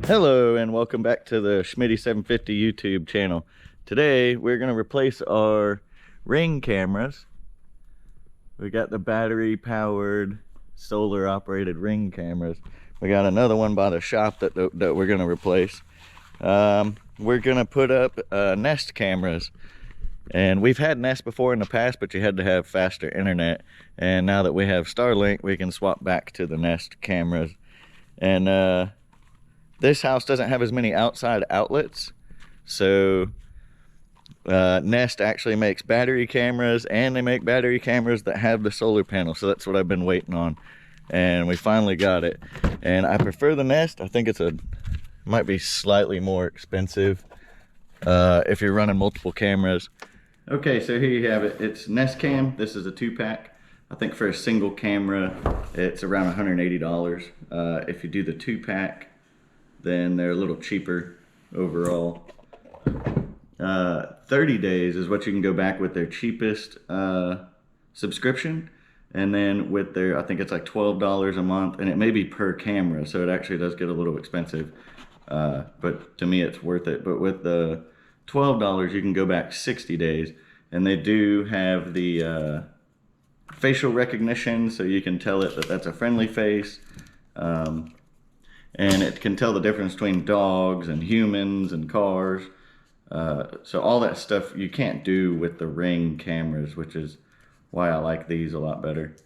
Hello and welcome back to the Schmitty750 YouTube channel. Today we're going to replace our Ring cameras. We got the battery powered solar operated Ring cameras. We got another one by the shop that we're going to replace. We're going to put up Nest cameras, and we've had Nest before in the past, but you had to have faster internet, and now that we have Starlink we can swap back to the Nest cameras. And this house doesn't have as many outside outlets, so Nest actually makes battery cameras, and they make battery cameras that have the solar panel. So that's what I've been waiting on, and we finally got it. And I prefer the Nest. I think might be slightly more expensive if you're running multiple cameras. Okay, so here you have it. It's Nest Cam. This is a 2-pack. I think for a single camera it's around $180. If you do the 2-pack, then they're a little cheaper overall. 30 days is what you can go back with their cheapest subscription, and then with their, I think it's like $12 a month, and it may be per camera, so it actually does get a little expensive, but to me it's worth it. But with the $12 you can go back 60 days, and they do have the facial recognition, so you can tell it that that's a friendly face. And it can tell the difference between dogs and humans and cars. So all that stuff you can't do with the Ring cameras, which is why I like these a lot better.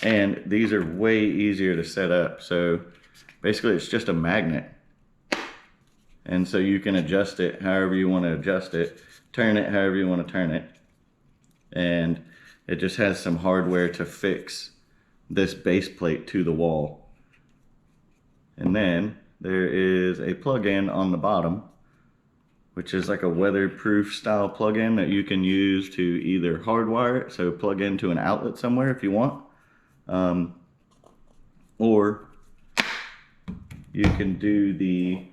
And these are way easier to set up. So basically it's just a magnet. And so you can adjust it however you want to adjust it, turn it however you want to turn it. And it just has some hardware to fix this base plate to the wall. And then there is a plug-in on the bottom, which is like a weatherproof style plug-in that you can use to either hardwire it, so plug into an outlet somewhere if you want, or you can do the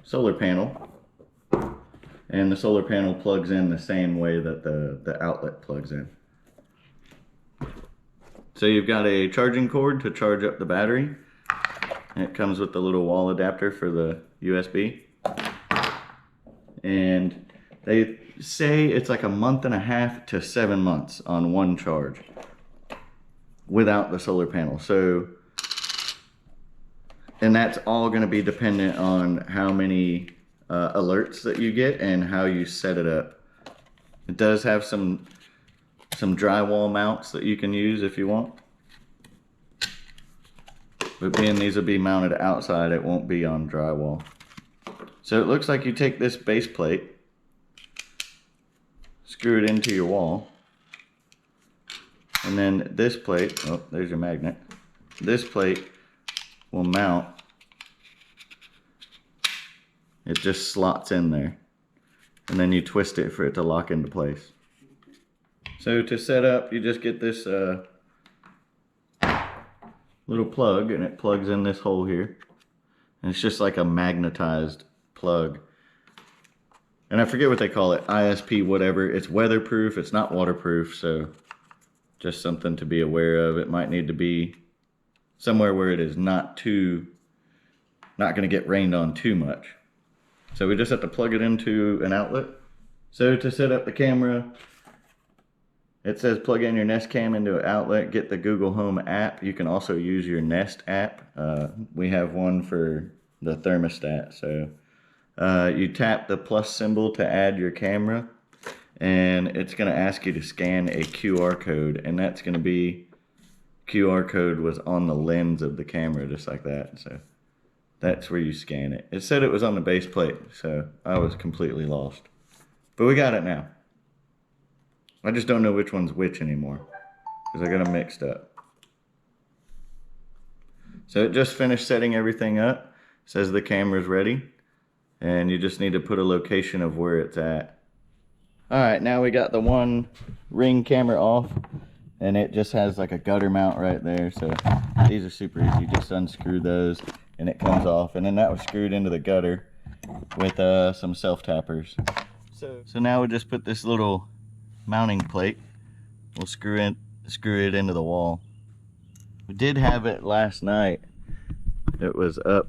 solar panel, and the solar panel plugs in the same way that the outlet plugs in. So you've got a charging cord to charge up the battery. It comes with the little wall adapter for the USB. And they say it's like 1.5 to 7 months on one charge without the solar panel. So, and that's all going to be dependent on how many alerts that you get and how you set it up. It does have some drywall mounts that you can use if you want. But being these will be mounted outside, it won't be on drywall. So it looks like you take this base plate, screw it into your wall, and then this plate, oh, there's your magnet. This plate will mount. It just slots in there. And then you twist it for it to lock into place. So to set up, you just get this little plug, and it plugs in this hole here, and it's just like a magnetized plug, and I forget what they call it, ISP whatever. It's weatherproof, it's not waterproof, so just something to be aware of. It might need to be somewhere where it is not going to get rained on too much. So we just have to plug it into an outlet. So to set up the camera, it says plug in your Nest Cam into an outlet, get the Google Home app. You can also use your Nest app. We have one for the thermostat. So you tap the plus symbol to add your camera, and it's going to ask you to scan a QR code, and that's going to be, QR code was on the lens of the camera, just like that. So that's where you scan it. It said it was on the base plate, so I was completely lost. But we got it now. I just don't know which one's which anymore, because I got them mixed up. So it just finished setting everything up. It says the camera's ready, and you just need to put a location of where it's at. Alright, now we got the one Ring camera off, and it just has like a gutter mount right there. So these are super easy. You just unscrew those and it comes off, and then that was screwed into the gutter with some self-tappers. So now we just put this little mounting plate, we'll screw it into the wall. We did have it last night. It was up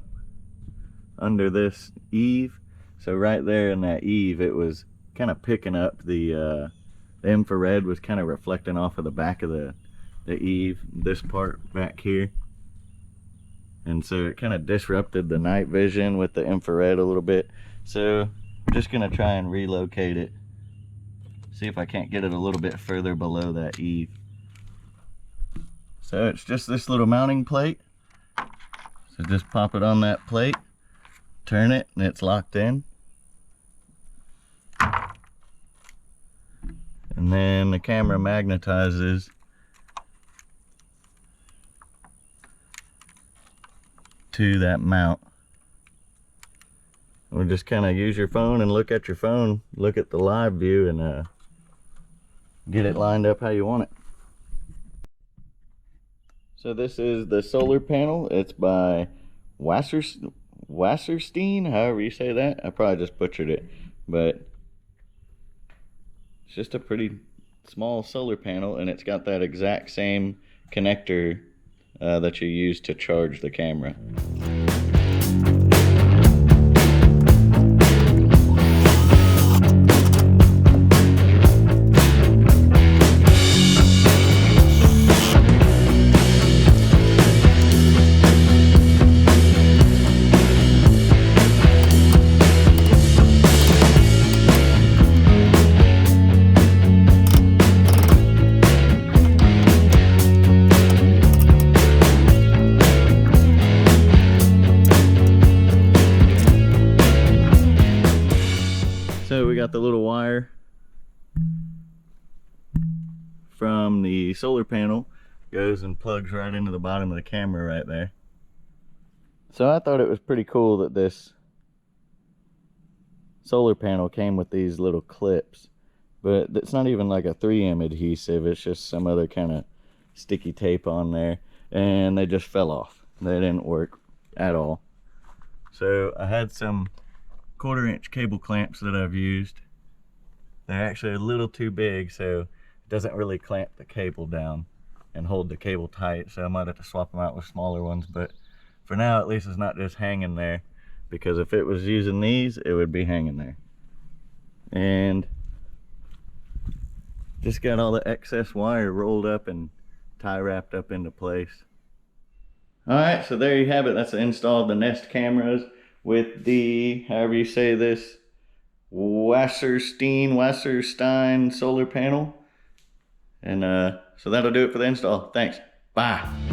under this eave. So right there in that eave, it was kind of picking up the infrared was kind of reflecting off of the back of the eave, this part back here. And so it kind of disrupted the night vision with the infrared a little bit. So I'm just gonna try and relocate it. See if I can't get it a little bit further below that eave. So it's just this little mounting plate. So just pop it on that plate, turn it, and it's locked in. And then the camera magnetizes to that mount. We'll just kind of use your phone and look at your phone, look at the live view, and get it lined up how you want it. So this is the solar panel. It's by Wasserstein, however you say that. I probably just butchered it, but it's just a pretty small solar panel, and it's got that exact same connector that you use to charge the camera. So we got the little wire from the solar panel, goes and plugs right into the bottom of the camera right there. So I thought it was pretty cool that this solar panel came with these little clips, but it's not even like a 3M adhesive, it's just some other kind of sticky tape on there, and they just fell off. They didn't work at all. So I had some 1/4-inch cable clamps that I've used. They're actually a little too big, so it doesn't really clamp the cable down and hold the cable tight, so I might have to swap them out with smaller ones. But for now, at least it's not just hanging there, because if it was using these, it would be hanging there. And just got all the excess wire rolled up and tie wrapped up into place. Alright, so there you have it. That's the install of the Nest cameras with the, however you say this, Wasserstein solar panel. And so that'll do it for the install. Thanks. Bye.